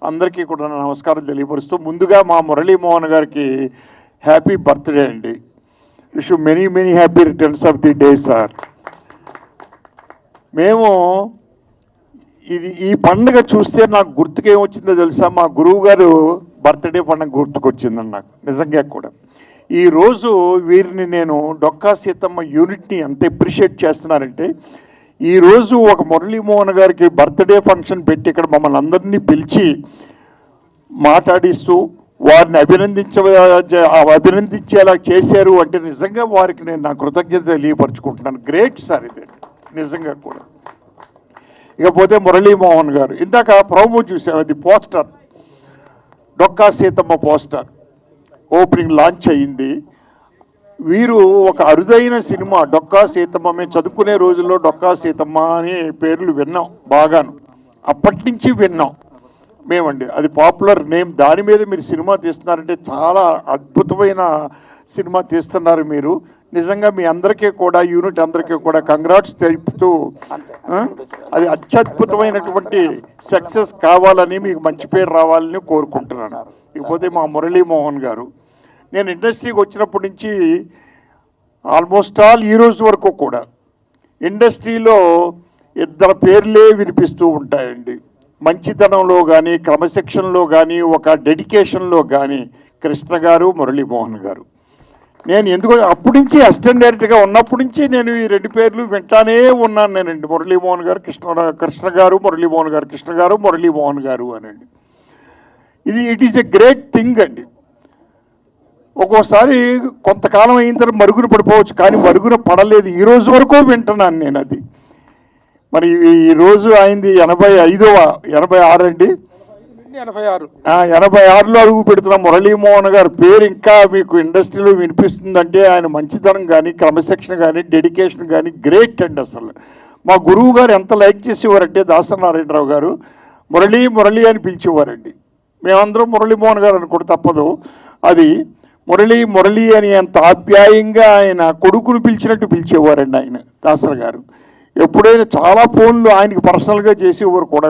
అందరికీ కూడా నమస్కారం తెలియపరుస్తూ ముందుగా మా మురళీమోహన్ గారికి హ్యాపీ బర్త్డే అండి. Wish you many many happy returns of the day sir. మేము ఈ పండుగ చూస్తే నాకు గుర్తుకేమొచ్చిందో తెలుసా, మా గురువు గారు బర్త్డే పండుగ గుర్తుకొచ్చిందండి నాకు నిజంగా కూడా. ఈరోజు వీరిని నేను డొక్కా సీతమ్మ యూనిట్ని ఎంత అప్రిషియేట్ చేస్తున్నారంటే, ఈరోజు ఒక మురళీమోహన్ గారికి బర్త్డే ఫంక్షన్ పెట్టి ఇక్కడ మమ్మల్ని అందరినీ పిలిచి మాట్లాడిస్తూ వారిని అభినందించేలా చేశారు అంటే నిజంగా వారికి నేను నా కృతజ్ఞత తెలియపరుచుకుంటున్నాను. గ్రేట్ సార్ ఇది నిజంగా కూడా. ఇకపోతే మురళీమోహన్ గారు ఇందాక ప్రోమో చూసాం, అది poster, Dokka Seethamma poster opening launch అయ్యింది. వీరు ఒక అరుదైన సినిమా డొక్కా సీతమ్మ, మేము చదువుకునే రోజుల్లో డొక్కా సీతమ్మ అనే పేర్లు విన్నాం బాగాను, అప్పటి నుంచి విన్నాం మేమండి. అది పాపులర్ నేమ్. దాని మీద మీరు సినిమా తీస్తున్నారంటే చాలా అద్భుతమైన సినిమా తీస్తున్నారు మీరు. నిజంగా మీ అందరికీ కూడా యూనిట్ అందరికీ కూడా కంగ్రాట్స్ తెలుపుతూ అది అత్యద్భుతమైనటువంటి సక్సెస్ కావాలని, మీకు మంచి పేరు రావాలని కోరుకుంటున్నాను. ఇకపోతే మా మురళీమోహన్ గారు, నేను ఇండస్ట్రీకి వచ్చినప్పటి నుంచి ఆల్మోస్ట్ ఈ రోజు వరకు కూడా ఇండస్ట్రీలో ఇద్దరు పేర్లే వినిపిస్తూ ఉంటాయండి. మంచితనంలో కానీ, క్రమశిక్షణలో కానీ, ఒక డెడికేషన్లో కానీ కృష్ణ గారు, మురళీమోహన్ గారు. నేను ఎందుకు అప్పటి నుంచి అసిస్టెంట్ డైరెక్టర్గా ఉన్నప్పటి నుంచి నేను ఈ రెండు పేర్లు వింటానే ఉన్నాను నేనండి. మురళీమోహన్ గారు, కృష్ణ గారు, మురళీమోహన్ గారు, కృష్ణ గారు, మురళీమోహన్ గారు అనండి. It is a great thing అండి. ఒక్కోసారి కొంతకాలం అయిన తర్వాత మరుగున పడిపోవచ్చు, కానీ మరుగున పడలేదు. ఈ రోజు వరకు వింటున్నాను నేను అది. మరి ఈరోజు అయింది 86 అండి, 86లో అడుగు పెడుతున్న మురళీమోహన్ గారి పేరు ఇంకా మీకు ఇండస్ట్రీలో వినిపిస్తుందంటే ఆయన మంచితనం కానీ, క్రమశిక్షణ కానీ, డెడికేషన్ కానీ గ్రేట్ అండి. అసలు మా గురువు గారు ఎంత లైక్ చేసేవారంటే దాసనారాయణరావు గారు మురళి అని పిలిచేవారండి. మేమందరం మురళీమోహన్ గారు అనుకోండి తప్పదు. అది మురళి అని ఎంత ఆప్యాయంగా ఆయన కొడుకును పిలిచినట్టు పిలిచేవారండి ఆయన దాసర్ గారు. ఎప్పుడైనా చాలా ఫోన్లు ఆయనకి పర్సనల్గా చేసేవారు కూడా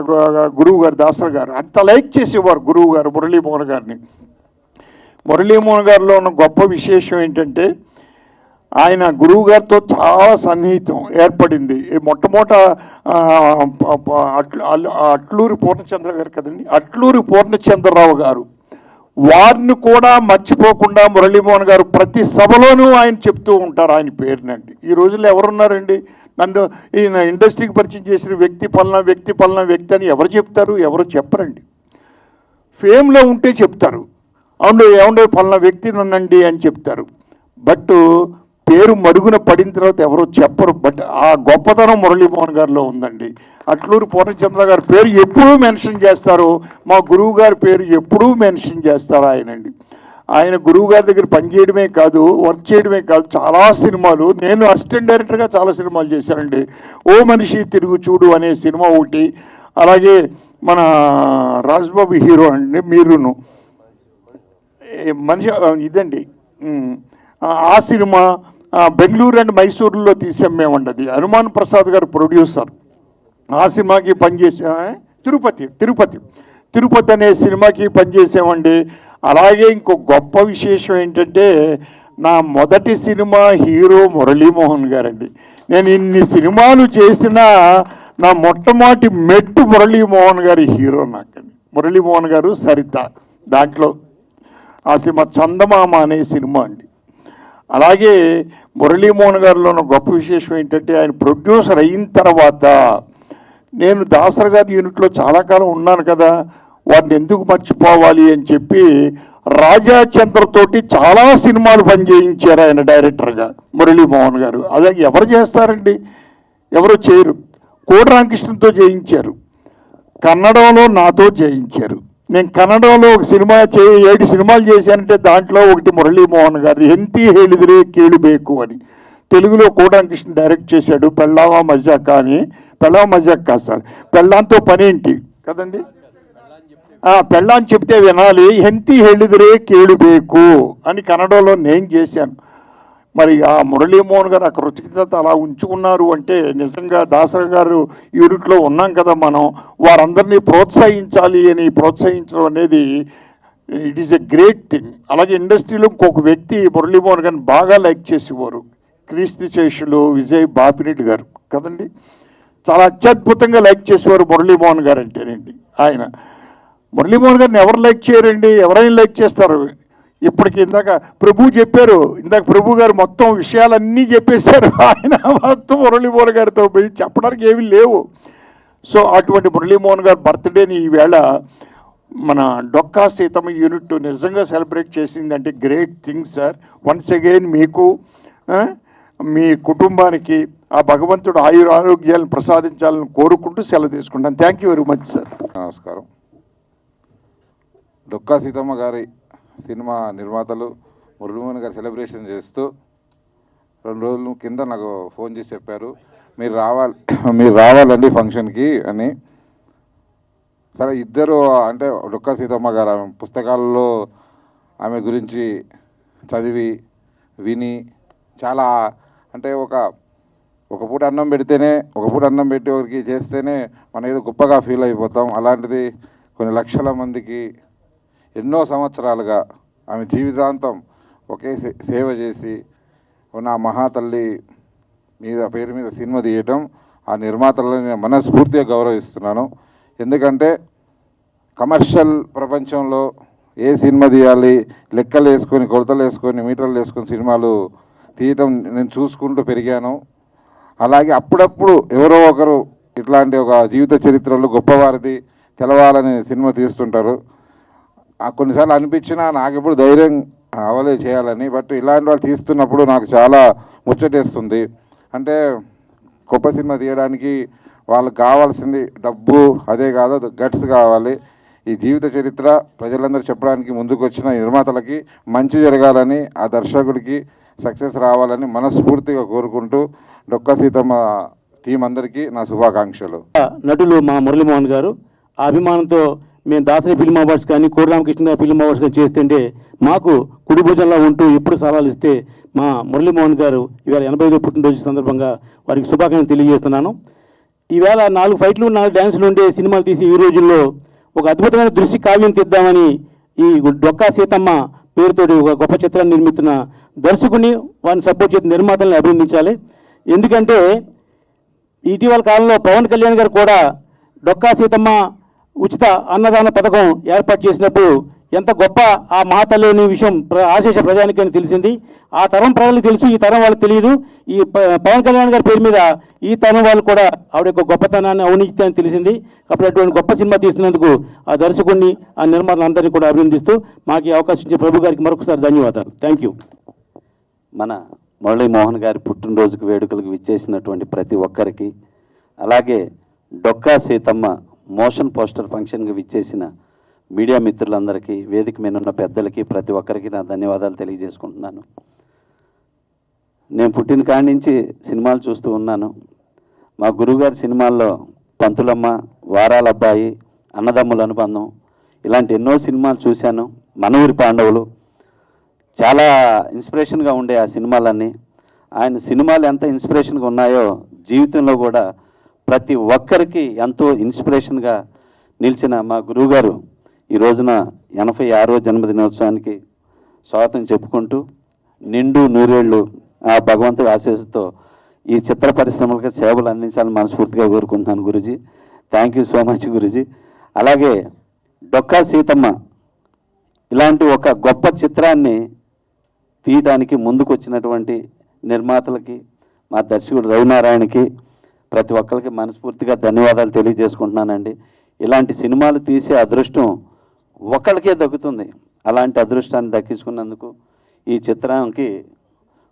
గురువు గారు, దాసర్ గారు అంత లైక్ చేసేవారు గురువు గారు మురళీమోహన్ గారిని. మురళీమోహన్ గారిలో ఉన్న గొప్ప విశేషం ఏంటంటే ఆయన గురువు గారితో చాలా సన్నిహితం ఏర్పడింది. మొట్టమొదట అట్లూరి పూర్ణచంద్ర గారు కదండి, అట్లూరి పూర్ణచంద్రరావు గారు, వారిని కూడా మర్చిపోకుండా మురళీమోహన్ గారు ప్రతి సభలోనూ ఆయన చెప్తూ ఉంటారు ఆయన పేరునండి. ఈ రోజుల్లో ఎవరున్నారండి నన్ను ఈయన ఇండస్ట్రీకి పరిచయం చేసిన వ్యక్తి పలానా వ్యక్తి అని ఎవరు చెప్తారు? ఎవరు చెప్పరండి. ఫేమ్లో ఉంటే చెప్తారు, ఏమండే పలానా వ్యక్తి నన్నండి అని చెప్తారు. బట్ పేరు మరుగున పడిన తర్వాత ఎవరో చెప్పరు. బట్ ఆ గొప్పతనం మురళీమోహన్ గారిలో ఉందండి. అట్లూరి పూర్ణచంద్ర గారి పేరు ఎప్పుడూ మెన్షన్ చేస్తారు, మా గురువు గారి పేరు ఎప్పుడూ మెన్షన్ చేస్తారు ఆయనండి. ఆయన గురువు గారి దగ్గర పనిచేయడమే కాదు, వర్క్ చేయడమే కాదు, చాలా సినిమాలు, నేను అసిస్టెంట్ డైరెక్టర్గా చాలా సినిమాలు చేశానండి. ఓ మనిషి తిరుగు చూడు అనే సినిమా ఒకటి, అలాగే మన రాజ్బాబు హీరో అండి, మీరును మనిషి ఇదండి ఆ సినిమా బెంగళూరు అండ్ మైసూరులో తీసాం మేమండి. అది హనుమాన్ ప్రసాద్ గారు ప్రొడ్యూసర్. ఆ సినిమాకి పనిచేసా. తిరుపతి అనే సినిమాకి పనిచేసామండి. అలాగే ఇంకో గొప్ప విశేషం ఏంటంటే నా మొదటి సినిమా హీరో మురళీమోహన్ గారండి. నేను ఇన్ని సినిమాలు చేసినా నా మొట్టమొదటి మెట్టు మురళీమోహన్ గారి హీరో నాకండి. మురళీమోహన్ గారు, సరిత, దాంట్లో ఆ సినిమా చందమామ అనే సినిమా అండి. అలాగే మురళీమోహన్ గారిలో ఉన్న గొప్ప విశేషం ఏంటంటే ఆయన ప్రొడ్యూసర్ అయిన తర్వాత నేను దాసర్ గారి యూనిట్లో చాలా కాలం ఉన్నాను కదా, వాటిని ఎందుకు మర్చిపోవాలి అని చెప్పి రాజాచంద్రతోటి చాలా సినిమాలు పనిచేయించారు ఆయన డైరెక్టర్గా మురళీమోహన్ గారు. అదే ఎవరు చేస్తారండి, ఎవరు చేయరు. కోడి రామకృష్ణతో చేయించారు, కన్నడంలో నాతో చేయించారు. నేను కన్నడంలో ఒక సినిమా 7 సినిమాలు చేశానంటే దాంట్లో ఒకటి మురళీమోహన్ గారి ఎంతి ಹೇಳಿದ್ರೆ ಕೇಳಬೇಕು అని. తెలుగులో కోడి రామకృష్ణ డైరెక్ట్ చేశాడు. పెళ్ళామా మజాక అని. పెళ్ళామా మజాక్ కాదు సార్, పెళ్ళాంతో పనేంటి కదండి, పెళ్ళాన్ని చెప్తే వినాలి, ఎంతి ಹೇಳಿದ್ರೆ ಕೇಳಬೇಕು అని కన్నడలో నేను చేశాను. మరి ఆ మురళీమోహన్ గారు ఆ కృతజ్ఞత అలా ఉంచుకున్నారు అంటే నిజంగా దాసరి గారు యూనిట్లో ఉన్నాం కదా మనం, వారందరినీ ప్రోత్సహించాలి అని ప్రోత్సహించడం అనేది it is a great thing. అలాగే ఇండస్ట్రీలో ఇంకొక వ్యక్తి మురళీమోహన్ గారిని బాగా లైక్ చేసేవారు, క్రీస్తు శేషులు విజయ్ బాపిరెడ్డి గారు కదండి, చాలా అత్యద్భుతంగా లైక్ చేసేవారు మురళీమోహన్ గారు అంటేనండి. ఆయన మురళీమోహన్ గారిని ఎవరు లైక్ చేయరండి, ఎవరైనా లైక్ చేస్తారు. ఇప్పటికి ఇందాక ప్రభు చెప్పారు, ఇందాక ప్రభు గారు మొత్తం విషయాలన్నీ చెప్పేశారు, ఆయన మొత్తం మురళీమోహన్ గారితో పోయి చెప్పడానికి ఏమీ లేవు. సో అటువంటి మురళీమోహన్ గారి బర్త్డేని ఈవేళ మన డొక్కా సీతమ్మ యూనిట్ నిజంగా సెలబ్రేట్ చేసిందంటే great thing sir. Once again మీకు మీ కుటుంబానికి ఆ భగవంతుడు ఆరోగ్యాలను ప్రసాదించాలని కోరుకుంటూ సెలవు తీసుకుంటాను. Thank you very much sir. నమస్కారం. డొక్కా సీతమ్మ గారి సినిమా నిర్మాతలు మురళీమోహన్ గారు సెలబ్రేషన్ చేస్తూ 2 రోజుల కింద నాకు ఫోన్ చేసి చెప్పారు, మీరు రావాలండి ఫంక్షన్కి అని. సరే, ఇద్దరు అంటే డొక్కా సీతమ్మ గారు ఆమె పుస్తకాలలో ఆమె గురించి చదివి విని చాలా అంటే ఒక పూట అన్నం పెడితేనే, ఒక పూట అన్నం పెట్టి ఒకరికి చేస్తేనే మనం ఏదో గొప్పగా ఫీల్ అయిపోతాం. అలాంటిది కొన్ని లక్షల మందికి ఎన్నో సంవత్సరాలుగా ఆమె జీవితాంతం ఒకే సేవ చేసి ఉన్న మహాతల్లి పేరు మీద సినిమా తీయటం, ఆ నిర్మాతలను నేను మనస్ఫూర్తిగా గౌరవిస్తున్నాను. ఎందుకంటే కమర్షియల్ ప్రపంచంలో ఏ సినిమా తీయాలి, లెక్కలు వేసుకొని, కొలతలు వేసుకొని, మీటర్లు వేసుకొని సినిమాలు తీయటం నేను చూసుకుంటూ పెరిగాను. అలాగే అప్పుడప్పుడు ఎవరో ఒకరు ఇట్లాంటి ఒక జీవిత చరిత్రలు గొప్పవారిది తెలవాలని సినిమా తీస్తుంటారు. కొన్నిసార్లు అనిపించినా నాకెప్పుడు ధైర్యం అవలే చేయాలని. బట్ ఇలాంటి వాళ్ళు తీస్తున్నప్పుడు నాకు చాలా ముచ్చటేస్తుంది. అంటే గొప్ప సినిమా తీయడానికి వాళ్ళకి కావాల్సింది డబ్బు, అదే కాదు గట్స్ కావాలి. ఈ జీవిత చరిత్ర ప్రజలందరూ చెప్పడానికి ముందుకు వచ్చిన నిర్మాతలకి మంచి జరగాలని, ఆ దర్శకుడికి సక్సెస్ రావాలని మనస్ఫూర్తిగా కోరుకుంటూ డొక్కా సీతమ్మ టీం అందరికీ నా శుభాకాంక్షలు. నటులు మా మురళీమోహన్ గారు ఆ అభిమానంతో మేము దాసరి ఫిల్మ్ అవార్డ్స్ కానీ కోడిరామకృష్ణ ఫిల్మ్ అవార్డ్స్ కానీ చేస్తుంటే మాకు కుడి భుజంలో ఉంటూ ఎప్పుడు సలహాలు ఇస్తే మా మురళీమోహన్ గారు ఈవేళ 85వ పుట్టినరోజు సందర్భంగా వారికి శుభాకాంక్షలు తెలియజేస్తున్నాను. ఈవేళ 4 ఫైట్లు 4 డ్యాన్సులు ఉండే సినిమాలు తీసి ఈ రోజుల్లో ఒక అద్భుతమైన దృశ్య కావ్యం తీద్దామని ఈ డొక్కా సీతమ్మ పేరుతోటి ఒక గొప్ప చిత్రాన్ని నిర్మిస్తున్న దర్శకుని వారిని సపోర్ట్ చేసిన నిర్మాతల్ని అభినందించాలి. ఎందుకంటే ఇటీవల కాలంలో పవన్ కళ్యాణ్ గారు కూడా డొక్కా సీతమ్మ ఉచిత అన్నదాన పథకం ఏర్పాటు చేసినప్పుడు ఎంత గొప్ప ఆ మహాతల్లి అనే విషయం ఆశేష ప్రజానికని తెలిసింది. ఆ తరం ప్రజలకు తెలుసు, ఈ తరం వాళ్ళకి తెలియదు. ఈ పవన్ కళ్యాణ్ గారి పేరు మీద ఈ తరం వాళ్ళు కూడా ఆవిడ యొక్క గొప్పతనాన్ని అవినీతిని తెలిసింది. కాబట్టి అటువంటి గొప్ప సినిమా తీస్తున్నందుకు ఆ దర్శకుడిని, ఆ నిర్మాతలందరినీ కూడా అభినందిస్తూ మాకు ఈ అవకాశం ఇచ్చే ప్రభు గారికి మరొకసారి ధన్యవాదాలు. Thank you. మన మురళీమోహన్ గారి పుట్టినరోజుకు వేడుకలకు విచ్చేసినటువంటి ప్రతి ఒక్కరికి, అలాగే డొక్కా సీతమ్మ మోషన్ పోస్టర్ ఫంక్షన్కి విచ్చేసిన మీడియా మిత్రులందరికీ, వేదిక మీద ఉన్న పెద్దలకి, ప్రతి ఒక్కరికి నా ధన్యవాదాలు తెలియజేసుకుంటున్నాను. నేను పుట్టిన కాడి నుంచి సినిమాలు చూస్తూ ఉన్నాను. మా గురువుగారి సినిమాల్లో పంతులమ్మ, వారాల అబ్బాయి, అన్నదమ్ముల అనుబంధం ఇలాంటి ఎన్నో సినిమాలు చూశాను. మనూరి పాండవులు చాలా ఇన్స్పిరేషన్గా ఉండే ఆ సినిమాలన్నీ. ఆయన సినిమాలు ఎంత ఇన్స్పిరేషన్గా ఉన్నాయో జీవితంలో కూడా ప్రతి ఒక్కరికి ఎంతో ఇన్స్పిరేషన్గా నిలిచిన మా గురువుగారు ఈ రోజున 86వ జన్మదినోత్సవానికి స్వాగతం చెప్పుకుంటూ నిండు నూరేళ్లు ఆ భగవంతుడి ఆశీస్సుతో ఈ చిత్ర పరిశ్రమలకు సేవలు అందించాలని మనస్ఫూర్తిగా కోరుకుంటున్నాను Guruji. Thank you so much Guruji. అలాగే డొక్కా సీతమ్మ ఇలాంటి ఒక గొప్ప చిత్రాన్ని తీయడానికి ముందుకు వచ్చినటువంటి నిర్మాతలకి, మా దర్శకుడు రవినారాయణకి, ప్రతి ఒక్కరికి మనస్ఫూర్తిగా ధన్యవాదాలు తెలియజేసుకుంటున్నానండి. ఇలాంటి సినిమాలు తీసే అదృష్టం ఒకరికే దక్కుతుంది. అలాంటి అదృష్టాన్ని దక్కించుకున్నందుకు ఈ చిత్రానికి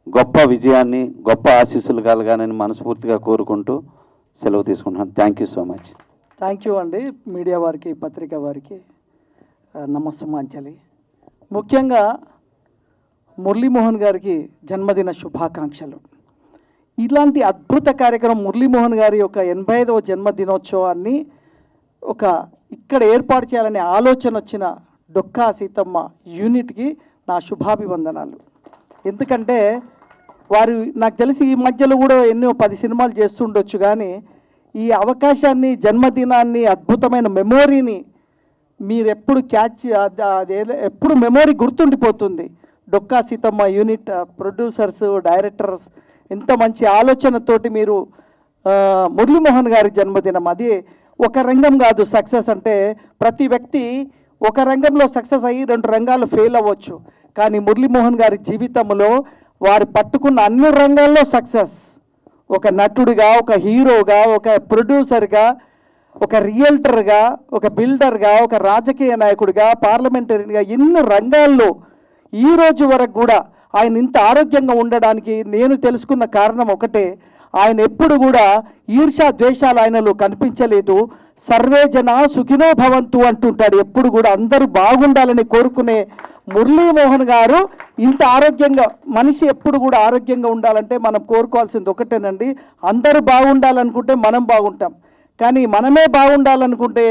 గొప్ప విజయాన్ని, గొప్ప ఆశీస్సులు కలగాలని మనస్ఫూర్తిగా కోరుకుంటూ సెలవు తీసుకుంటున్నాను. Thank you so much. Thank you అండి. మీడియా వారికి, పత్రికా వారికి నమస్సుమాంజలి. ముఖ్యంగా మురళీమోహన్ గారికి జన్మదిన శుభాకాంక్షలు. ఇలాంటి అద్భుత కార్యక్రమం మురళీమోహన్ గారి యొక్క 85వ జన్మదినోత్సవాన్ని ఇక్కడ ఏర్పాటు చేయాలనే ఆలోచన వచ్చిన డొక్కా సీతమ్మ యూనిట్కి నా శుభాభివందనాలు. ఎందుకంటే వారు నాకు తెలిసి ఈ మధ్యలో కూడా ఎన్నో 10 సినిమాలు చేస్తుండొచ్చు, కానీ ఈ అవకాశాన్ని, జన్మదినాన్ని, అద్భుతమైన మెమొరీని మీరు ఎప్పుడు క్యాచ్ అదే ఎప్పుడు మెమొరీ గుర్తుండిపోతుంది. Dokka Seethamma unit producers, directors ఎంత మంచి ఆలోచనతోటి మీరు మురళీమోహన్ గారి జన్మదినం, అది ఒక రంగం కాదు సక్సెస్ అంటే. ప్రతి వ్యక్తి ఒక రంగంలో సక్సెస్ అయ్యి 2 రంగాల్లో ఫెయిల్ అవ్వచ్చు, కానీ మురళీమోహన్ గారి జీవితంలో వారు పట్టుకున్న అన్ని రంగాల్లో సక్సెస్. ఒక నటుడిగా, ఒక హీరోగా, ఒక ప్రొడ్యూసర్గా, ఒక రియల్టర్గా, ఒక బిల్డర్గా, ఒక రాజకీయ నాయకుడిగా, పార్లమెంటరీగా, ఎన్ని రంగాల్లో ఈ రోజు వరకు కూడా ఆయన ఇంత ఆరోగ్యంగా ఉండడానికి నేను తెలుసుకున్న కారణం ఒకటే, ఆయన ఎప్పుడు కూడా ఈర్ష్యా ద్వేషాలు ఆయనలో కనిపించలేదు. సర్వే జన సుఖినో భవంతు అంటుంటాడు. ఎప్పుడు కూడా అందరూ బాగుండాలని కోరుకునే మురళీమోహన్ గారు ఇంత ఆరోగ్యంగా, మనిషి ఎప్పుడు కూడా ఆరోగ్యంగా ఉండాలంటే మనం కోరుకోవాల్సింది ఒకటేనండి, అందరూ బాగుండాలనుకుంటే మనం బాగుంటాం, కానీ మనమే బాగుండాలనుకుంటే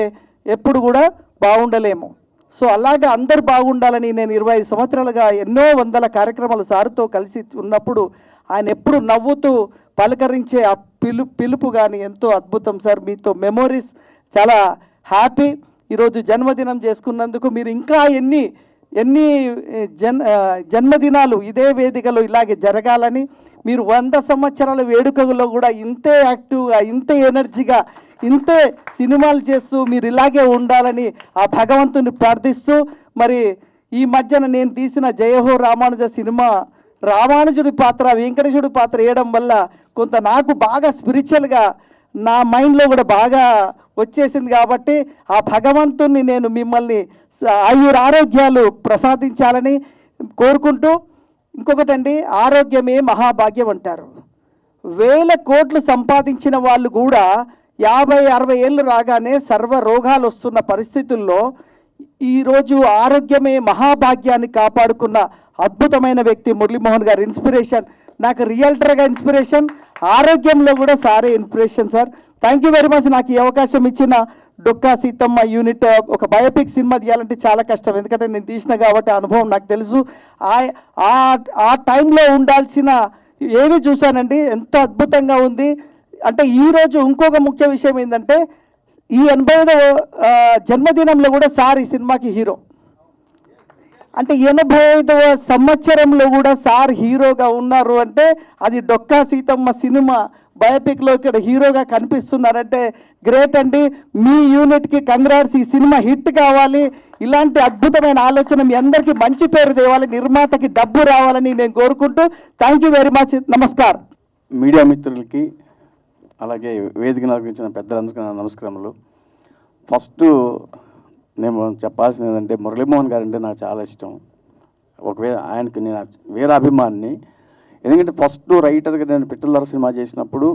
ఎప్పుడు కూడా బాగుండలేము. సో అలాగా అందరూ బాగుండాలని నేను 25 సంవత్సరాలుగా ఎన్నో వందల కార్యక్రమాలు సార్తో కలిసి ఉన్నప్పుడు ఆయన ఎప్పుడు నవ్వుతూ పలకరించే ఆ పిలుపు కానీ ఎంతో అద్భుతం సార్. మీతో మెమోరీస్ చాలా హ్యాపీ. ఈరోజు జన్మదినం చేసుకున్నందుకు మీరు ఇంకా ఎన్ని జన్మదినాలు ఇదే వేదికలో ఇలాగే జరగాలని, మీరు 100 సంవత్సరాల వేడుకలో కూడా ఇంతే యాక్టివ్గా, ఇంతే ఎనర్జీగా, ఇంతే సినిమాలు చేస్తూ మీరు ఇలాగే ఉండాలని ఆ భగవంతుని ప్రార్థిస్తూ, మరి ఈ మధ్యన నేను తీసిన జయహో రామానుజ సినిమా రామానుజుడి పాత్ర, వెంకటేశుడి పాత్ర వేయడం వల్ల కొంత నాకు బాగా స్పిరిచువల్గా నా మైండ్లో కూడా బాగా వచ్చేసింది. కాబట్టి ఆ భగవంతుణ్ణి నేను మిమ్మల్ని ఆరోగ్యాలు ప్రసాదించాలని కోరుకుంటూ, ఇంకొకటండి, ఆరోగ్యమే మహాభాగ్యం అంటారు. 1000 కోట్లు సంపాదించిన వాళ్ళు కూడా 50-60 ఏళ్ళు రాగానే సర్వ రోగాలు వస్తున్న పరిస్థితుల్లో ఈరోజు ఆరోగ్యమే మహాభాగ్యాన్ని కాపాడుకున్న అద్భుతమైన వ్యక్తి మురళీమోహన్ గారు. ఇన్స్పిరేషన్, నాకు రియల్టర్గా ఇన్స్పిరేషన్, ఆరోగ్యంలో కూడా సారే inspiration sir. Thank you very much. నాకు ఈ అవకాశం ఇచ్చిన డొక్కా సీతమ్మ యూనిట్, ఒక బయోపిక్ సినిమా తీయాలంటే చాలా కష్టం, ఎందుకంటే నేను తీసిన కాబట్టి అనుభవం నాకు తెలుసు. ఆ టైంలో ఉండాల్సిన ఏవి చూశానండి, ఎంతో అద్భుతంగా ఉంది. అంటే ఈరోజు ఇంకొక ముఖ్య విషయం ఏంటంటే, ఈ 85వ జన్మదినంలో కూడా సార్ ఈ సినిమాకి హీరో. అంటే 85వ సంవత్సరంలో కూడా సార్ హీరోగా ఉన్నారు అంటే అది డొక్కా సీతమ్మ సినిమా బయోపిక్లో ఇక్కడ హీరోగా కనిపిస్తున్నారంటే గ్రేట్ అండి. మీ యూనిట్కి కంగ్రాట్స్. ఈ సినిమా హిట్ కావాలి, ఇలాంటి అద్భుతమైన ఆలోచన మీ అందరికీ మంచి పేరు తేవాలి, నిర్మాతకి డబ్బు రావాలని నేను కోరుకుంటూ థ్యాంక్ యూ వెరీ మచ్. నమస్కారం. మీడియా మిత్రులకి అలాగే వేదిక నడిపించిన పెద్దలందరికీ నా నమస్కారములు. ఫస్ట్ నేను చెప్పాల్సింది ఏంటంటే, మురళీమోహన్ గారు అంటే నాకు చాలా ఇష్టం. ఒకవేళ ఆయనకి నేను వేరే అభిమానిని, ఎందుకంటే ఫస్ట్ రైటర్గా నేను పిట్టల సినిమా చేసినప్పుడు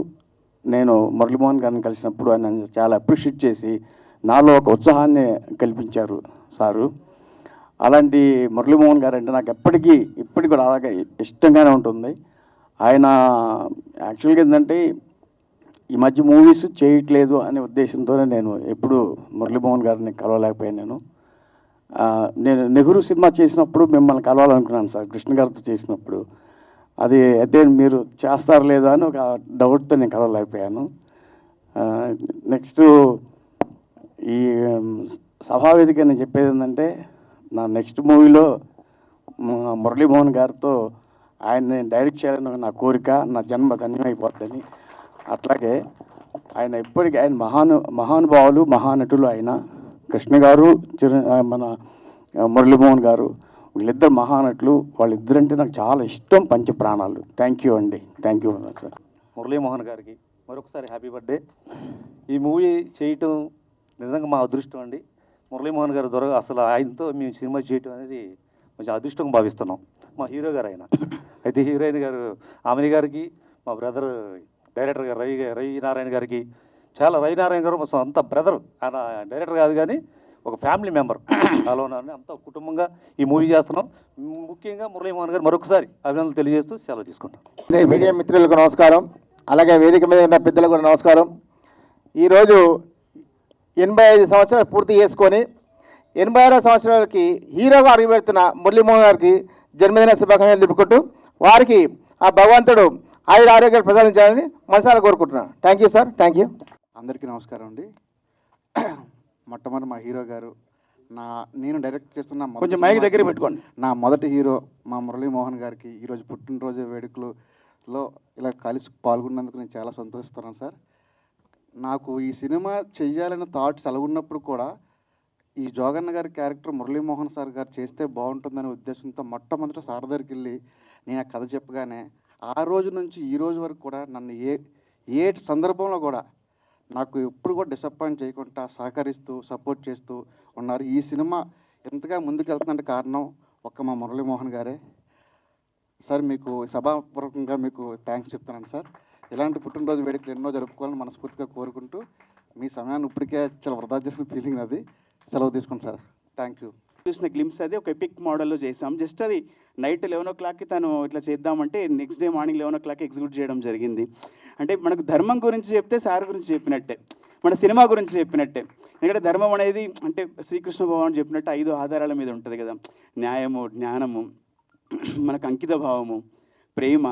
నేను మురళీమోహన్ గారిని కలిసినప్పుడు ఆయన చాలా అప్రిషియేట్ చేసి నాలో ఒక ఉత్సాహాన్ని కల్పించారు సారు. అలాంటి మురళీమోహన్ గారు అంటే నాకు ఇప్పటికి కూడా అలాగే ఇష్టంగానే ఉంటుంది. ఆయన యాక్చువల్గా ఏంటంటే ఈ మధ్య మూవీస్ చేయట్లేదు అనే ఉద్దేశంతోనే నేను ఎప్పుడు మురళీమోహన్ గారిని కలవలేకపోయాను. నేను నెహ్రూ సినిమా చేసినప్పుడు మిమ్మల్ని కలవాలనుకున్నాను సార్, కృష్ణ గారితో చేసినప్పుడు. అది అయితే మీరు చేస్తారు లేదా అని ఒక డౌట్తో నేను కలవలేకపోయాను. నెక్స్ట్ ఈ సభావేదిక నేను చెప్పేది ఏంటంటే, నా నెక్స్ట్ మూవీలో మురళీమోహన్ గారితో ఆయన్ని డైరెక్ట్ చేయాలని నా కోరిక, నా జన్మ ధన్యమైపోతుందని. అట్లాగే ఆయన ఇప్పటికీ ఆయన మహానుభావులు, మహానటులు. ఆయన కృష్ణ గారు, మన మురళీమోహన్ గారు, వీళ్ళిద్దరు మహానటులు. వాళ్ళిద్దరంటే నాకు చాలా ఇష్టం, పంచ ప్రాణాలు. థ్యాంక్ యూ అండి. Thank you sir. మురళీమోహన్ గారికి మరొకసారి హ్యాపీ బర్త్డే. ఈ మూవీ చేయటం నిజంగా మా అదృష్టం అండి. మురళీమోహన్ గారు అసలు ఆయనతో మేము సినిమా చేయటం అనేది కొంచెం అదృష్టంగా భావిస్తున్నాం. మా హీరో గారు ఆయన. అయితే హీరోయిన్ గారు ఆమెని గారికి, మా బ్రదర్ డైరెక్టర్ గారు రవి నారాయణ గారికి, చాలా రవి నారాయణ గారు మొత్తం అంత బ్రదర్, ఆయన డైరెక్టర్ కాదు కానీ ఒక ఫ్యామిలీ మెంబర్ అలా ఉన్నారని అంత కుటుంబంగా ఈ మూవీ చేస్తున్నాం. ముఖ్యంగా మురళీమోహన్ గారు మరొకసారి అభినందనలు తెలియజేస్తూ సెలవు తీసుకుంటాం. మీడియా మిత్రులకు నమస్కారం, అలాగే వేదిక మీద ఉన్న పెద్దలకు కూడా నమస్కారం. ఈరోజు 85 సంవత్సరాలు పూర్తి చేసుకొని 86వ సంవత్సరాలకి హీరోగా అడుగుపెడుతున్న మురళీమోహన్ గారికి జన్మదిన శుభాకాంక్షలు తెలుపుకుంటూ, వారికి ఆ భగవంతుడు ఆయుర ఆరోగ్యాలు ప్రసాదించాలని మనసారా కోరుకుంటున్నాను. Thank you sir, thank you. అందరికీ నమస్కారం అండి. మొట్టమొదటి మా హీరో గారు, నేను డైరెక్ట్ చేస్తున్న కొంచెం మైక్ దగ్గర పెట్టుకోండి. నా మొదటి హీరో మా మురళీమోహన్ గారికి ఈరోజు పుట్టినరోజు వేడుకలలో ఇలా కలిసి పాల్గొన్నందుకు నేను చాలా సంతోషిస్తున్నాను సార్. నాకు ఈ సినిమా చెయ్యాలని థాట్స్ అలాగున్నప్పుడు కూడా ఈ జోగన్న గారి క్యారెక్టర్ మురళీమోహన్ సార్ గారు చేస్తే బాగుంటుందనే ఉద్దేశంతో మొట్టమొదటి సార్ దగ్గరికి వెళ్ళి నేను ఆ కథ చెప్పగానే ఆ రోజు నుంచి ఈ రోజు వరకు కూడా నన్ను ఏ సందర్భంలో కూడా నాకు ఎప్పుడు కూడా డిసప్పాయింట్ చేయకుండా సహకరిస్తూ సపోర్ట్ చేస్తూ ఉన్నారు. ఈ సినిమా ఎంతగా ముందుకెళ్తుందంటే కారణం ఒక్క మా మురళీమోహన్ గారే సార్. మీకు సభాపూర్వకంగా మీకు థ్యాంక్స్ చెప్తున్నాను సార్. ఇలాంటి పుట్టినరోజు వేడుకలు ఎన్నో జరుపుకోవాలని మనస్ఫూర్తిగా కోరుకుంటూ మీ సమయాన్ని ఇప్పటికే చాలా వృధా చేసిన ఫీలింగ్ అది. సెలవు తీసుకుంటాను సార్. Thank you. చూసిన గ్లిమ్స్ అది ఒక ఎపిక్ మోడల్లో చేసాం. జస్ట్ అది నైట్ 11 o'clockకి తను ఇట్లా చేద్దామంటే నెక్స్ట్ డే మార్నింగ్ 11 o'clockకి ఎగ్జిక్యూట్ చేయడం జరిగింది. అంటే మనకు ధర్మం గురించి చెప్తే సార్ గురించి చెప్పినట్టే, మన సినిమా గురించి చెప్పినట్టే. ఎందుకంటే ధర్మం అనేది అంటే శ్రీకృష్ణ భగవాన్ చెప్పినట్టు 5 ఆధారాల మీద ఉంటుంది కదా. న్యాయము, జ్ఞానము, మనకు అంకిత భావము, ప్రేమ.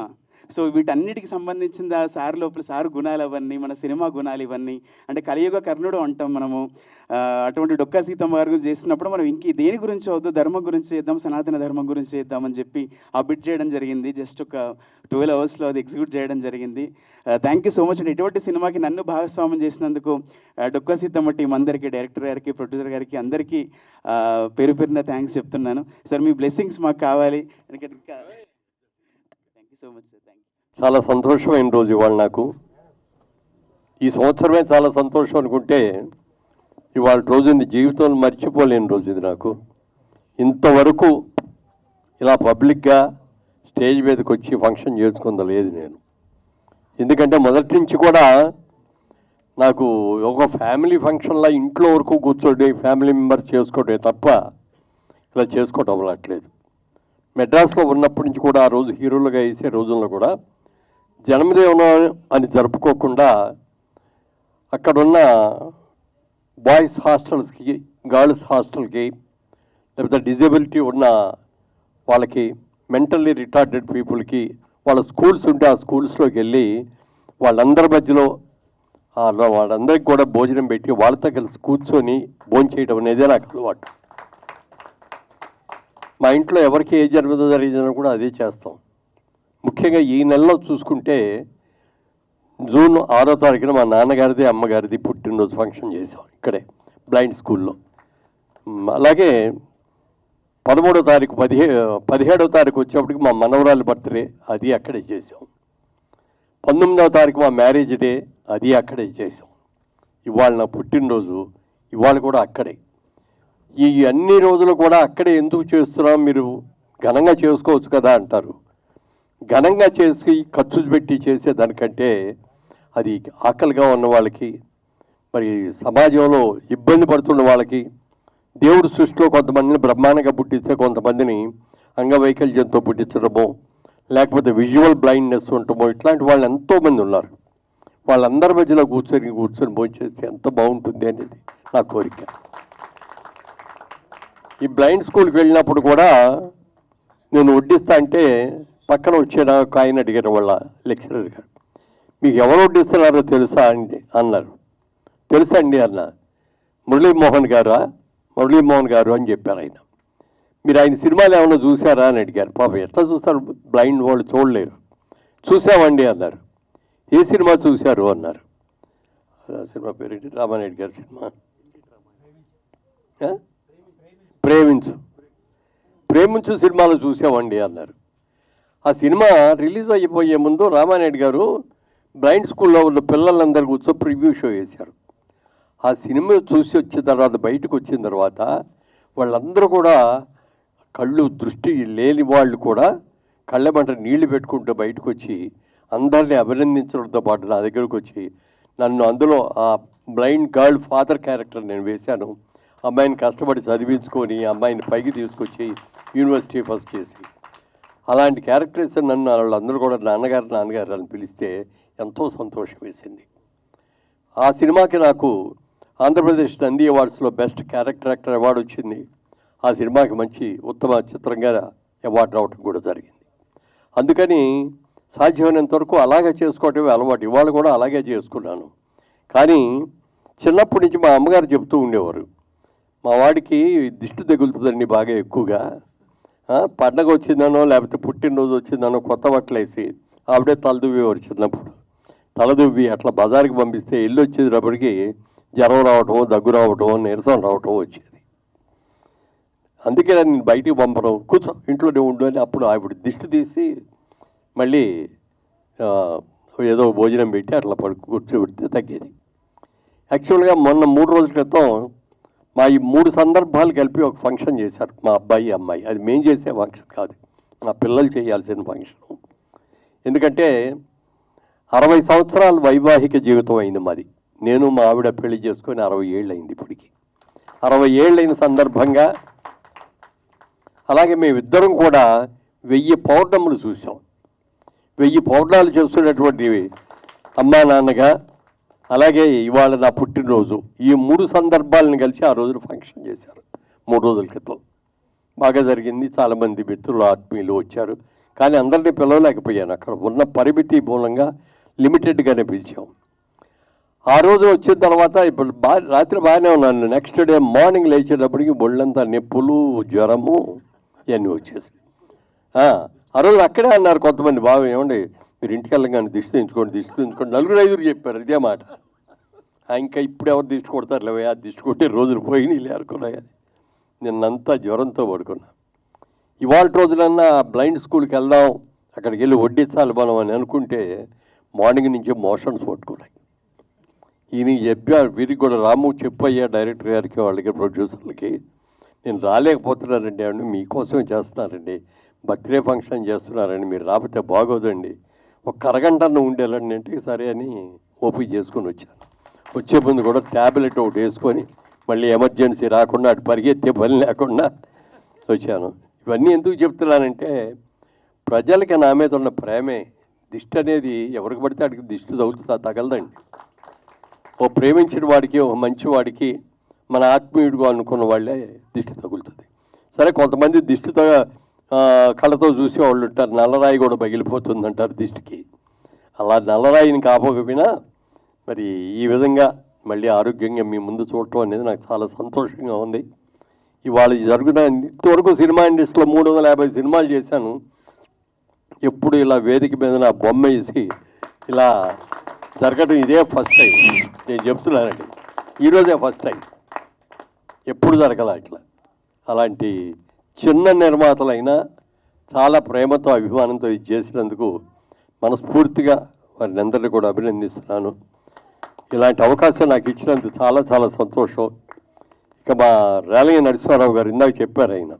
సో వీటన్నిటికి సంబంధించిన సార్ లోపల సార్ గుణాలు అవన్నీ, మన సినిమా గుణాలు ఇవన్నీ. అంటే కలియుగ కర్ణుడు అంటాం మనము. అటువంటి డొక్కా సీతమ్మ గారి గురించి చేసినప్పుడు మనం ఇంక దేని గురించి వద్దు, ధర్మం గురించి చేద్దాం, సనాతన ధర్మం గురించి చేద్దామని చెప్పి ఆ బిట్ చేయడం జరిగింది. జస్ట్ ఒక 12 hours అది ఎగ్జిక్యూట్ చేయడం జరిగింది. థ్యాంక్ యూ సో మచ్ అండి. ఇటువంటి సినిమాకి నన్ను భాగస్వామ్యం చేసినందుకు డొక్కా సీతమ్మ టీం అందరికీ, డైరెక్టర్ గారికి, ప్రొడ్యూసర్ గారికి అందరికీ పేరు పేరున థ్యాంక్స్ చెప్తున్నాను సార్. మీ బ్లెస్సింగ్స్ మాకు కావాలి. ఎందుకంటే thank you so much sir. Thank you. చాలా సంతోషమైన రోజు ఇవాళ నాకు. ఈ సంవత్సరమే చాలా సంతోషం అనుకుంటే ఇవాళ రోజు జీవితంలో మర్చిపోలేని రోజు ఇది నాకు. ఇంతవరకు ఇలా పబ్లిక్గా స్టేజ్ మీదకి వచ్చి ఫంక్షన్ చేసుకుందా లేదు నేను. ఎందుకంటే మొదటి నుంచి కూడా నాకు ఒక ఫ్యామిలీ ఫంక్షన్లా ఇంట్లో వరకు కూర్చోండి, ఫ్యామిలీ మెంబర్స్ చేసుకోవడమే తప్ప ఇలా చేసుకోవటం అవ్వట్లేదు. మెడ్రాస్లో ఉన్నప్పటి నుంచి కూడా ఆ రోజు హీరోలుగా వేసే రోజుల్లో కూడా జన్మదినం అని జరుపుకోకుండా అక్కడున్న బాయ్స్ హాస్టల్స్కి, గర్ల్స్ హాస్టల్కి, లేకపోతే డిజబిలిటీ ఉన్న వాళ్ళకి, మెంటల్లీ రిటార్డెడ్ పీపుల్కి వాళ్ళ స్కూల్స్ ఉంటే ఆ స్కూల్స్లోకి వెళ్ళి వాళ్ళందరి మధ్యలో వాళ్ళందరికీ కూడా భోజనం పెట్టి వాళ్ళతో కలిసి కూర్చొని భోజనం చేయడం అనేదే నాకు అలవాటు. మా ఇంట్లో ఎవరికి ఏ జన్మదినం జరిగిందని కూడా అదే చేస్తాం. ముఖ్యంగా ఈ నెలలో చూసుకుంటే జూన్ 6వ తారీఖున మా నాన్నగారిది, అమ్మగారిది పుట్టినరోజు ఫంక్షన్ చేసాం ఇక్కడే బ్లైండ్ స్కూల్లో. అలాగే 13వ తారీఖు 17వ తారీఖు వచ్చేప్పటికి మా మనవరాలి బర్త్డే, అది అక్కడే చేసాం. 19వ తారీఖు మా మ్యారేజ్ డే, అది అక్కడే చేసాం. ఇవాళ నా పుట్టినరోజు, ఇవాళ కూడా అక్కడే. ఈ అన్ని రోజులు కూడా అక్కడే ఎందుకు చేస్తున్నాం, మీరు ఘనంగా చేసుకోవచ్చు కదా అంటారు. ఘనంగా చేసి ఖర్చు పెట్టి చేసేదానికంటే అది ఆకలిగా ఉన్న వాళ్ళకి, మరి సమాజంలో ఇబ్బంది పడుతున్న వాళ్ళకి, దేవుడు సృష్టిలో కొంతమందిని బ్రహ్మాండంగా పుట్టిస్తే కొంతమందిని అంగవైకల్యంతో పుట్టించడమో, లేకపోతే విజువల్ బ్లైండ్నెస్ ఉండటమో, ఇట్లాంటి వాళ్ళు ఎంతోమంది ఉన్నారు. వాళ్ళందరి మధ్యలో కూర్చొని భోజనం చేస్తే ఎంత బాగుంటుంది అనేది నా కోరిక. ఈ బ్లైండ్ స్కూల్కి వెళ్ళినప్పుడు కూడా నేను వడ్డిస్తా అంటే పక్కన వచ్చాడు ఒక ఆయన అడిగారు వాళ్ళ లెక్చరర్ గారు, మీకు ఎవరు వడ్డిస్తున్నారో తెలుసా అండి అన్నారు. తెలుసా అండి అన్న. మురళీమోహన్ గారు అని చెప్పారు ఆయన. మీరు ఆయన సినిమాలు ఏమైనా చూసారా అని అడిగారు. పాపం ఎట్లా చూస్తారు, బ్లైండ్ వాళ్ళు చూడలేరు. చూసామండి అన్నారు. ఏ సినిమా చూశారు అన్నారు. సినిమా పేరేంటి? రామానాయుడు గారి సినిమా ప్రేమించు సినిమాలో చూసామండి అన్నారు. ఆ సినిమా రిలీజ్ అయిపోయే ముందు రామానాయుడు గారు బ్లైండ్ స్కూల్లో ఉన్న పిల్లలందరూ కూర్చొని ప్రివ్యూ షో వేశారు. ఆ సినిమా చూసి వచ్చిన తర్వాత బయటకు వచ్చిన తర్వాత వాళ్ళందరూ కూడా కళ్ళు దృష్టి లేని వాళ్ళు కూడా కళ్ళమంట నీళ్లు పెట్టుకుంటూ బయటకు వచ్చి అందరినీ అభినందించడంతో పాటు నా దగ్గరకు వచ్చి నన్ను అందులో ఆ బ్లైండ్ గర్ల్ ఫాదర్ క్యారెక్టర్ నేను వేశాను. అమ్మాయిని కష్టపడి చదివించుకొని అమ్మాయిని పైకి తీసుకొచ్చి యూనివర్సిటీ ఫస్ట్ చేసి అలాంటి క్యారెక్టర్స్ నన్ను వాళ్ళందరూ కూడా నాన్నగారు అని పిలిస్తే ఎంతో సంతోషం వేసింది. ఆ సినిమాకి నాకు ఆంధ్రప్రదేశ్ నంది అవార్డ్స్లో బెస్ట్ క్యారెక్టర్ యాక్టర్ అవార్డు వచ్చింది. ఆ సినిమాకి మంచి ఉత్తమ చిత్రంగా అవార్డు రావడం కూడా జరిగింది. అందుకని సాధ్యమైనంత వరకు అలాగే చేసుకోవటమే అలవాటు. ఇవాళ కూడా అలాగే చేసుకున్నాను. కానీ చిన్నప్పటి నుంచి మా అమ్మగారు చెప్తూ ఉండేవారు, మా వాడికి దిష్టి తగులుతుందండి బాగా ఎక్కువగా. పండగ వచ్చిందనో లేకపోతే పుట్టినరోజు వచ్చిందనో కొత్త బట్టలు వేసి ఆవిడే తలదువ్వేవారు చిన్నప్పుడు. తలదువ్వి అట్లా బజార్కి పంపిస్తే ఇల్లు వచ్చేటప్పటికి జ్వరం రావటం, దగ్గు రావటం, నీరసం రావటం వచ్చేది. అందుకే నేను బయటికి పంపడం, కూర్చో ఇంట్లోనే ఉండు అని అప్పుడు ఆవిడ దిష్టి తీసి మళ్ళీ ఏదో భోజనం పెట్టి అట్లా కూర్చోబెడితే తగ్గేది. యాక్చువల్గా మొన్న 3 రోజుల క్రితం మా ఈ 3 సందర్భాలు కలిపి ఒక ఫంక్షన్ చేశారు మా అబ్బాయి అమ్మాయి. అది మేము చేసే ఫంక్షన్ కాదు, మా పిల్లలు చేయాల్సిన ఫంక్షన్. ఎందుకంటే 60 సంవత్సరాల వైవాహిక జీవితం అయింది మాది. నేను మా ఆవిడ పెళ్లి చేసుకొని 60 ఏళ్ళు అయింది ఇప్పటికి. 60 ఏళ్ళు అయిన సందర్భంగా అలాగే మేమిద్దరం కూడా 1000 పౌర్ణములు చూసాం. 1000 పౌర్ణాలు చేస్తున్నటువంటి అమ్మా నాన్నగా, అలాగే ఇవాళ నా పుట్టినరోజు, ఈ 3 సందర్భాలను కలిసి ఆ రోజున ఫంక్షన్ చేశారు 3 రోజుల క్రితం. బాగా జరిగింది. చాలామంది మిత్రులు ఆత్మీయులు వచ్చారు. కానీ అందరినీ పిలవలేకపోయాను, అక్కడ ఉన్న పరిమితి మూలంగా లిమిటెడ్గానే పిలిచాం. ఆ రోజు వచ్చిన తర్వాత ఇప్పుడు రాత్రి బాగానే ఉన్నాను. నెక్స్ట్ డే మార్నింగ్ లేచేటప్పటికి ఒళ్ళంతా నొప్పులు, జ్వరము ఇవన్నీ వచ్చేసి ఆ రోజు అక్కడే అన్నారు కొంతమంది, బాగా ఏమండి మీరు ఇంటికి వెళ్ళగానే దిష్టి తెంచుకోండి 4 5 చెప్పారు ఇదే మాట. ఇంకా ఇప్పుడు ఎవరు దిష్టి కొడతారు లేవే, ఆ దిష్టి కొట్టే రోజులు పోయినాయి అనుకున్నాయి. నిన్నంతా జ్వరంతో పడుకున్నా. ఇవాళ రోజులన్నా బ్లైండ్ స్కూల్కి వెళ్దాం, అక్కడికి వెళ్ళి వడ్డించాలి మనం అని అనుకుంటే మార్నింగ్ నుంచే మోషన్స్ పట్టుకున్నాయి. ఈయన చెప్పారు, వీరికి కూడా రాము చెప్పయ్యా డైరెక్టర్ గారికి, వాళ్ళకి ప్రొడ్యూసర్లకి, నేను రాలేకపోతున్నానండి అండి, మీకోసమే చేస్తున్నారండి, బర్త్డే ఫంక్షన్ చేస్తున్నారండి, మీరు రాకపోతే బాగోదండి, ఒక అరగంట ఉండేలండి అంటే సరే అని ఓపిక చేసుకొని వచ్చాను. వచ్చే ముందు కూడా ట్యాబ్లెట్ ఒకటి వేసుకొని మళ్ళీ ఎమర్జెన్సీ రాకుండా అటు పరిగెత్తే పని లేకుండా వచ్చాను. ఇవన్నీ ఎందుకు చెప్తున్నానంటే ప్రజలకి నా మీద ఉన్న ప్రేమే. దిష్టి అనేది ఎవరికి పడితే అడిగి దిష్టి తగలదండి. ఓ ప్రేమించిన వాడికి, ఒక మంచివాడికి, మన ఆత్మీయుడిగా అనుకున్న వాళ్ళే దిష్టి తగులుతుంది. సరే, కొంతమంది దిష్టితో కళ్ళతో చూసి వాళ్ళు ఉంటారు, నల్లరాయి కూడా పగిలిపోతుంది అంటారు దిష్టికి. అలా నల్లరాయిని కాపోకపోయినా మరి ఈ విధంగా మళ్ళీ ఆరోగ్యంగా మీ ముందు చూడటం అనేది నాకు చాలా సంతోషంగా ఉంది. ఇవాళ జరుగుతున్న ఇంతవరకు సినిమా ఇండస్ట్రీలో 350 సినిమాలు చేశాను. ఎప్పుడు ఇలా వేదిక మీద నా బొమ్మ వేసి ఇలా జరగడం ఇదే ఫస్ట్ టైం. నేను చెప్తున్నానండి, ఈరోజే ఫస్ట్ టైం. ఎప్పుడు జరగల ఇట్లా. అలాంటి చిన్న నిర్మాతలైనా చాలా ప్రేమతో, అభిమానంతో ఇది చేసినందుకు మనస్ఫూర్తిగా వారిని అందరినీ కూడా అభినందిస్తున్నాను. ఇలాంటి అవకాశం నాకు ఇచ్చినందుకు చాలా చాలా సంతోషం. ఇక మా రేలంగి నరసింహారావు గారు ఇందాక చెప్పారు, ఆయన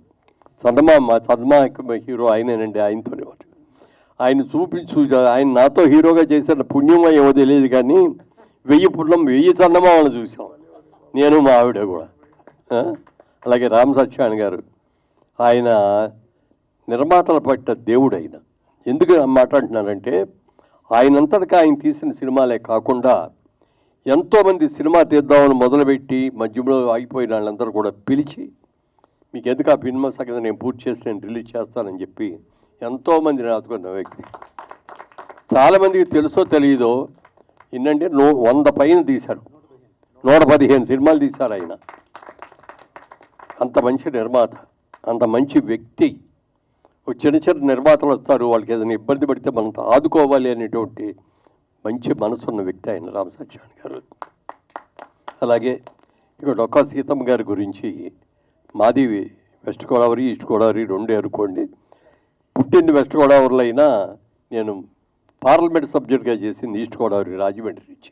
చందమా హీరో ఆయనేనండి, ఆయనతోనే ఆయన చూపించు, ఆయన నాతో హీరోగా చేసిన పుణ్యమో ఏమో తెలియదు కానీ 1000 చందమామను చూసాం నేను, మా ఆవిడ కూడా. అలాగే రామ్ సత్యనారాయణ గారు, ఆయన నిర్మాతల పట్ల దేవుడు. ఆయన ఎందుకు మాట్లాడుతున్నానంటే ఆయనంతటిగా ఆయన తీసిన సినిమాలే కాకుండా ఎంతోమంది సినిమా తీద్దామని మొదలుపెట్టి మధ్యలో ఆగిపోయిన వాళ్ళందరూ కూడా పిలిచి, మీకు ఎందుకు ఆ సినిమా సగం నేను పూర్తి చేసి నేను రిలీజ్ చేస్తానని చెప్పి ఎంతోమందిని ఆదుకున్న వ్యక్తి. చాలామందికి తెలుసో తెలియదో, ఏంటంటే 100 పైన తీశారు, 115 సినిమాలు తీశారు ఆయన. అంత మంచి నిర్మాత, అంత మంచి వ్యక్తి. చిన్న చిన్న నిర్మాతలు వస్తారు, వాళ్ళకి ఏదైనా ఇబ్బంది పడితే మనం ఆదుకోవాలి అనేటువంటి మంచి మనసున్న వ్యక్తి ఆయన రామ్ సత్యనారాయణ గారు. అలాగే ఇక డొక్కా సీతమ్మ గారి గురించి, మాది వెస్ట్ గోదావరి, ఈస్ట్ గోదావరి 2 అనుకోండి. పుట్టింది వెస్ట్ గోదావరిలో అయినా నేను పార్లమెంట్ సబ్జెక్ట్గా చేసింది ఈస్ట్ గోదావరి, రాజమండ్రి నుంచి.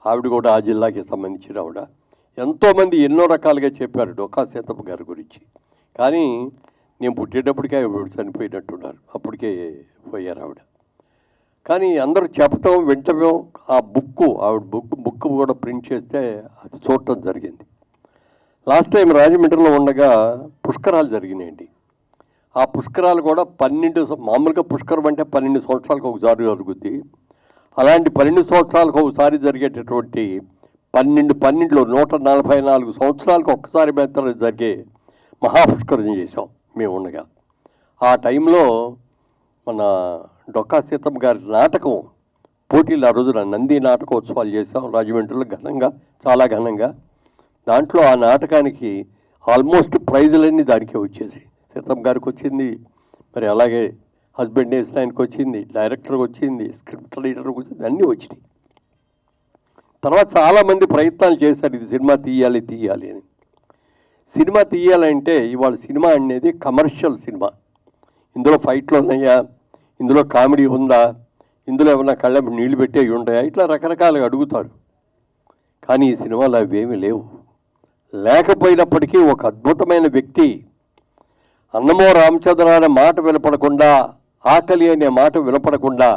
ఆవిడ కూడా ఆ జిల్లాకి సంబంధించిన ఆవిడ. ఎంతోమంది ఎన్నో రకాలుగా చెప్పారు డొక్కా సీతమ్మ గారి గురించి. కానీ నేను పుట్టేటప్పటికే ఆవిడ చనిపోయినట్టున్నారు, అప్పటికే పోయారు ఆవిడ. కానీ అందరూ చెప్పటం వింటం, ఆ ఆవిడ బుక్ కూడా ప్రింట్ చేస్తే అది చూడటం జరిగింది. లాస్ట్ టైం రాజమండ్రిలో ఉండగా పుష్కరాలు జరిగినాయండి. ఆ పుష్కరాలు కూడా మామూలుగా పుష్కరం అంటే 12 సంవత్సరాలకు ఒకసారి జరుగుద్ది. అలాంటి 12 సంవత్సరాలకు ఒకసారి జరిగేటటువంటి 12లో 144 సంవత్సరాలకు ఒక్కసారి మాత్రం జరిగే మహాపుష్కరం చేశాం మేము ఉండగా. ఆ టైంలో మన డొక్కా సీతమ్మ గారి నాటకం పోటీలు ఆ రోజున నంది నాటకోత్సవాలు చేసాం రాజమండ్రిలో ఘనంగా, చాలా ఘనంగా. దాంట్లో ఆ నాటకానికి ఆల్మోస్ట్ ప్రైజులన్నీ దానికే వచ్చేసి, సీతమ్మ గారికి వచ్చింది, మరి అలాగే హస్బెండ్ వేసిన ఆయనకు వచ్చింది, డైరెక్టర్కి వచ్చింది, స్క్రిప్ట్ రైటర్కి వచ్చింది, అన్నీ వచ్చినాయి. తర్వాత చాలామంది ప్రయత్నాలు చేశారు ఇది సినిమా తీయాలి అని. సినిమా తీయాలంటే ఇవాళ సినిమా అనేది కమర్షియల్ సినిమా. ఇందులో ఫైట్లు ఉన్నాయా, ఇందులో కామెడీ ఉందా, ఇందులో ఏమన్నా కళ్ళ నీళ్లు పెట్టేవి ఉంటాయా, ఇట్లా రకరకాలుగా అడుగుతారు. కానీ ఈ సినిమాలో అవేమీ లేవు. లేకపోయినప్పటికీ ఒక అద్భుతమైన వ్యక్తి అన్నమో రామచంద్ర అనే మాట వినపడకుండా, ఆకలి అనే మాట వినపడకుండా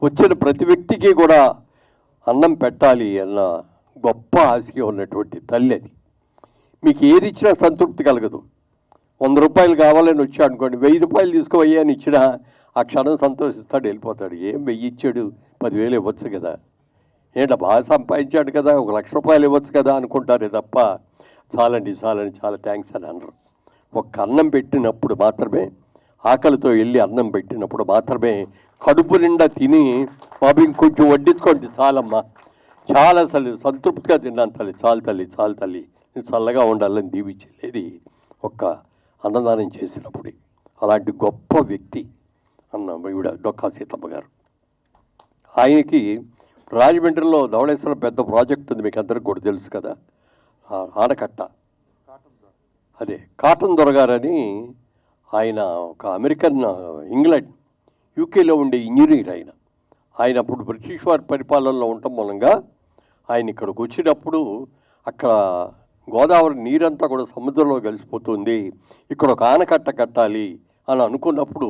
వచ్చిన ప్రతి వ్యక్తికి కూడా అన్నం పెట్టాలి అన్న గొప్ప ఆశగా ఉన్నటువంటి తల్లి అది. మీకు ఏది ఇచ్చినా సంతృప్తి కలగదు. 100 రూపాయలు కావాలని వచ్చా అనుకోండి, 1000 రూపాయలు తీసుకోవయ్యా అని ఇచ్చినా ఆ క్షణం సంతోషిస్తాడు, వెళ్ళిపోతాడు. ఏం 1000 ఇచ్చాడు, 10,000 ఇవ్వచ్చు కదా, ఏంటో బాగా సంపాదించాడు కదా, 1,00,000 రూపాయలు ఇవ్వచ్చు కదా అనుకుంటారే తప్ప చాలండి చాలా థ్యాంక్స్ అని అనరు. ఒక అన్నం పెట్టినప్పుడు మాత్రమే, ఆకలితో వెళ్ళి అన్నం పెట్టినప్పుడు మాత్రమే కడుపు నిండా తిని బాబు ఇంకొంచెం వడ్డించుకోండి చాలమ్మా, చాలా అసలు సంతృప్తిగా తిన్నాను తల్లి, చాలు తల్లి నేను చల్లగా ఉండాలని దీవించేది ఒక్క అన్నదానం చేసినప్పుడు. అలాంటి గొప్ప వ్యక్తి అన్న ఈవిడ డొక్కా సీతమ్మ గారు. ఆయనకి రాజమండ్రిలో ధవళేశ్వరం పెద్ద ప్రాజెక్ట్ ఉంది, మీకు అందరికి కూడా తెలుసు కదా, ఆనకట్ట. అదే కాటన్ దొరగారని ఆయన ఒక అమెరికన్, ఇంగ్లాండ్ యూకేలో ఉండే ఇంజనీర్. ఆయన అప్పుడు బ్రిటిష్ వారి పరిపాలనలో ఉండటం మూలంగా ఆయన ఇక్కడికి వచ్చినప్పుడు అక్కడ గోదావరి నీరంతా కూడా సముద్రంలో కలిసిపోతుంది, ఇక్కడ ఒక ఆనకట్ట కట్టాలి అని అనుకున్నప్పుడు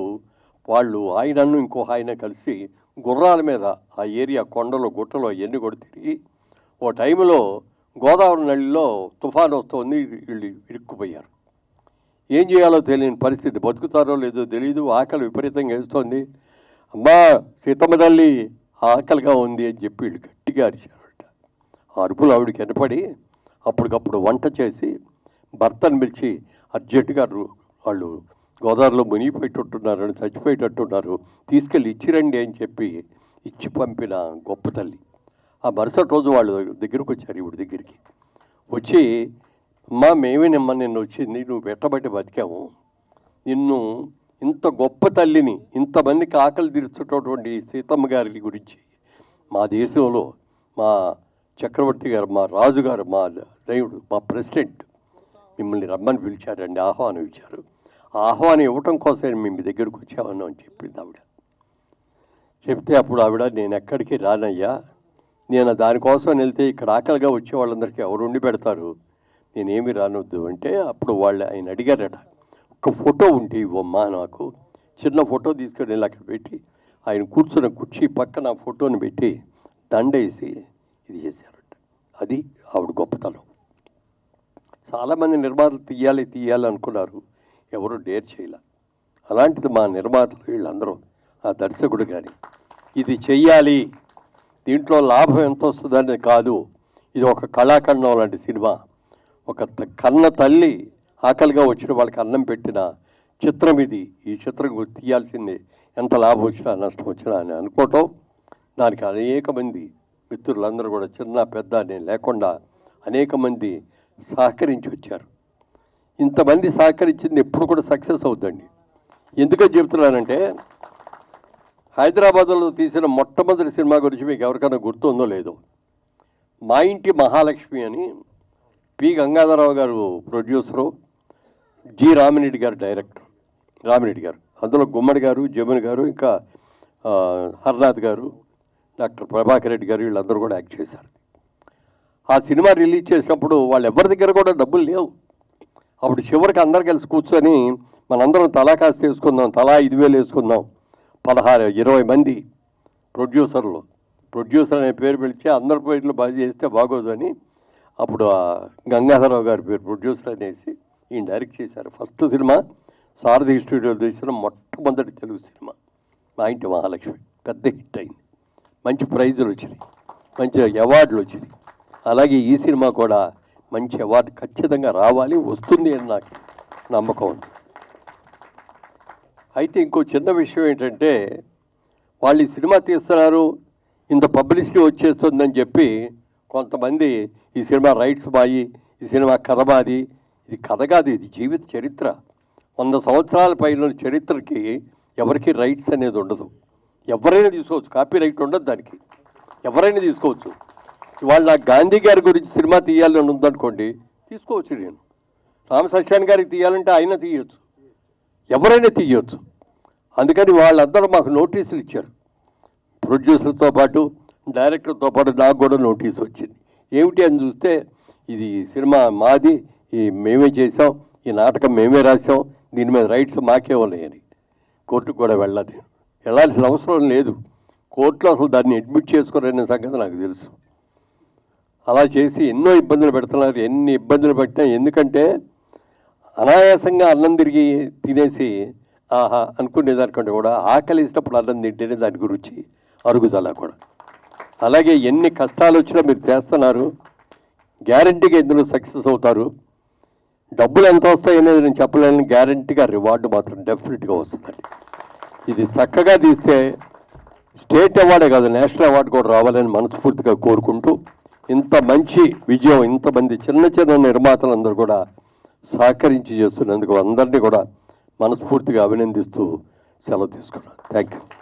వాళ్ళు ఆయనను ఇంకో ఆయన కలిసి గుర్రాల మీద ఆ ఏరియా కొండలు గుట్టలు అవన్నీ కూడా తిరిగి ఓ టైంలో గోదావరి నదిలో తుఫాను వస్తుంది, వీళ్ళు ఇరుక్కుపోయారు. ఏం చేయాలో తెలియని పరిస్థితి, బతుకుతారో లేదో తెలియదు, ఆకలి విపరీతంగా వేస్తోంది. అమ్మా సీతమ్మ తల్లి ఆకలిగా ఉంది అని చెప్పి వీళ్ళు గట్టిగా అరిచారట. ఆ అరుపులు ఆవిడకి వినపడి అప్పటికప్పుడు వంట చేసి భర్తను పిలిచి అర్జెంటుగా వాళ్ళు గోదావరిలో మునిగిపోయేటట్టున్నారని, చచ్చిపోయేటట్టున్నారు, తీసుకెళ్ళి ఇచ్చిరండి అని చెప్పి ఇచ్చి పంపిన గొప్ప తల్లి. ఆ మరుసటి రోజు వాళ్ళు దగ్గరకు వచ్చారు, ఈవిడ దగ్గరికి వచ్చి, అమ్మా మేమేనమ్మా నిన్ను వచ్చింది, నువ్వు పెట్టబట్టి బతికాము, నిన్ను ఇంత గొప్ప తల్లిని, ఇంతమందికి ఆకలి తీర్చేటటువంటి సీతమ్మ గారి గురించి మా దేశంలో మా చక్రవర్తి గారు, మా రాజుగారు, మా దేవుడు, మా ప్రెసిడెంట్ మిమ్మల్ని రమ్మని పిలిచారండి, ఆహ్వానం ఇచ్చారు. ఆహ్వానం ఇవ్వటం కోసం మేము మీ దగ్గరకు వచ్చామని అని చెప్పింది ఆవిడ. చెప్తే అప్పుడు ఆవిడ, నేను ఎక్కడికి రానయ్యా, నేను దానికోసం వెళ్తే ఇక్కడ ఆకలిగా వచ్చే వాళ్ళందరికీ ఎవరు ఉండి పెడతారు, నేనేమి రానొద్దు అంటే అప్పుడు వాళ్ళు ఆయన అడిగారట, ఒక ఫోటో ఉంటే ఇవ్వమ్మా నాకు. చిన్న ఫోటో తీసుకొని వెళ్ళి అక్కడ పెట్టి ఆయన కూర్చున్న కుర్చీ పక్కన ఆ ఫోటోని పెట్టి దండేసి ఇది చేశారట. అది ఆవిడ గొప్పతనం. చాలామంది నిర్మాతలు తీయాలి అనుకున్నారు, ఎవరు డేర్ చేయాల. అలాంటిది మా నిర్మాతలు వీళ్ళందరూ, ఆ దర్శకుడు కానీ ఇది చెయ్యాలి, దీంట్లో లాభం ఎంత వస్తుందని కాదు, ఇది ఒక కళాఖండం లాంటి సినిమా, ఒక కన్న తల్లి ఆకలిగా వచ్చిన వాళ్ళకి అన్నం పెట్టిన చిత్రం ఇది. ఈ చిత్రం తీయాల్సిందే, ఎంత లాభం వచ్చినా నష్టం వచ్చినా అని అనుకోవటం. దానికి అనేక మంది మిత్రులందరూ కూడా చిన్న పెద్ద అని లేకుండా అనేక మంది సహకరించి వచ్చారు. ఇంతమంది సహకరించింది ఎప్పుడు కూడా సక్సెస్ అవుతుందండి. ఎందుకని చెప్తున్నానంటే, హైదరాబాద్లో తీసిన మొట్టమొదటి సినిమా గురించి మీకు ఎవరికైనా గుర్తుందో లేదో, మా ఇంటి మహాలక్ష్మి అని పి గంగాధరరావు గారు ప్రొడ్యూసరు, జి రామిరెడ్డి గారు డైరెక్టర్. రామిరెడ్డి గారు, అందులో గుమ్మడి గారు, జమున్ గారు, ఇంకా హర్నాథ్ గారు, డాక్టర్ ప్రభాకర్ రెడ్డి గారు, వీళ్ళందరూ కూడా యాక్ట్ చేశారు. ఆ సినిమా రిలీజ్ చేసినప్పుడు వాళ్ళు ఎవరి దగ్గర కూడా డబ్బులు లేవు. అప్పుడు చివరికి అందరు కలిసి కూర్చొని మనందరం తలా కాస్త వేసుకుందాం, తలా 5,000 వేసుకుందాం, 16-20 మంది ప్రొడ్యూసర్లు, ప్రొడ్యూసర్ అనే పేరు పిలిచి అందరి పేర్లు బాగా చేస్తే బాగోదు అని అప్పుడు ఆ గంగాధరరావు గారి పేరు ప్రొడ్యూసర్ అనేసి ఈయన డైరెక్ట్ చేశారు. ఫస్ట్ సినిమా సారథి స్టూడియోలో తీసిన మొట్టమొదటి తెలుగు సినిమా మా ఇంటి మహాలక్ష్మి. పెద్ద హిట్ అయింది, మంచి ప్రైజులు వచ్చినాయి, మంచి అవార్డులు వచ్చినాయి. అలాగే ఈ సినిమా కూడా మంచి అవార్డు ఖచ్చితంగా రావాలి, వస్తుంది అని నాకు నమ్మకం ఉంది. అయితే ఇంకో చిన్న విషయం ఏంటంటే, వాళ్ళు ఈ సినిమా తీస్తున్నారు, ఇంత పబ్లిసిటీ వచ్చేస్తుందని చెప్పి కొంతమంది ఈ సినిమా రైట్స్ బాయి, ఈ సినిమా కథ బాది. ఇది కథ కాదు, ఇది జీవిత చరిత్ర. 100 సంవత్సరాల పైన చరిత్రకి ఎవరికి రైట్స్ అనేది ఉండదు. ఎవరైనా తీసుకోవచ్చు, కాపీ రైట్ ఉండదు దానికి, ఎవరైనా తీసుకోవచ్చు. ఇవాళ నాకు గాంధీ గారి గురించి సినిమా తీయాలని ఉందనుకోండి, తీసుకోవచ్చు. నేను రామ సత్యాన్ గారికి తీయాలంటే ఆయన తీయొచ్చు, ఎవరైనా తీయొచ్చు. అందుకని వాళ్ళందరూ మాకు నోటీసులు ఇచ్చారు. ప్రొడ్యూసర్తో పాటు డైరెక్టర్తో పాటు నాకు కూడా నోటీస్ వచ్చింది. ఏమిటి అని చూస్తే, ఇది సినిమా మాది, మేమే చేసాం, ఈ నాటకం మేమే రాసాం, దీని మీద రైట్స్ మాకే ఉన్నాయని. కోర్టుకు కూడా వెళ్ళాలి, వెళ్ళాల్సిన అవసరం లేదు. కోర్టులో అసలు దాన్ని అడ్మిట్ చేసుకోరనే సంగతి నాకు తెలుసు. అలా చేసి ఎన్నో ఇబ్బందులు పెడుతున్నారు. ఎన్ని ఇబ్బందులు పెట్టినా, ఎందుకంటే అనాయాసంగా అన్నం తిరిగి తినేసి ఆహా అనుకునేదానికంటే కూడా ఆకలిసినప్పుడు అన్నం తింటేనే దాని గురించి అరుగుదల కూడా. అలాగే ఎన్ని కష్టాలు వచ్చినా మీరు చేస్తున్నారు, గ్యారంటీగా ఇందులో సక్సెస్ అవుతారు. డబ్బులు ఎంత వస్తాయనేది నేను చెప్పలేని, గ్యారంటీగా రివార్డు మాత్రం డెఫినెట్గా వస్తుందండి. ఇది చక్కగా తీస్తే స్టేట్ అవార్డే కాదు, నేషనల్ అవార్డు కూడా రావాలని మనస్ఫూర్తిగా కోరుకుంటూ, ఇంత మంచి విజయం ఇంతమంది చిన్న చిన్న నిర్మాతలందరూ కూడా సహకరించి చేస్తున్నందుకు అందరినీ కూడా మనస్ఫూర్తిగా అభినందిస్తూ సెలవు తీసుకున్నాను. Thank you.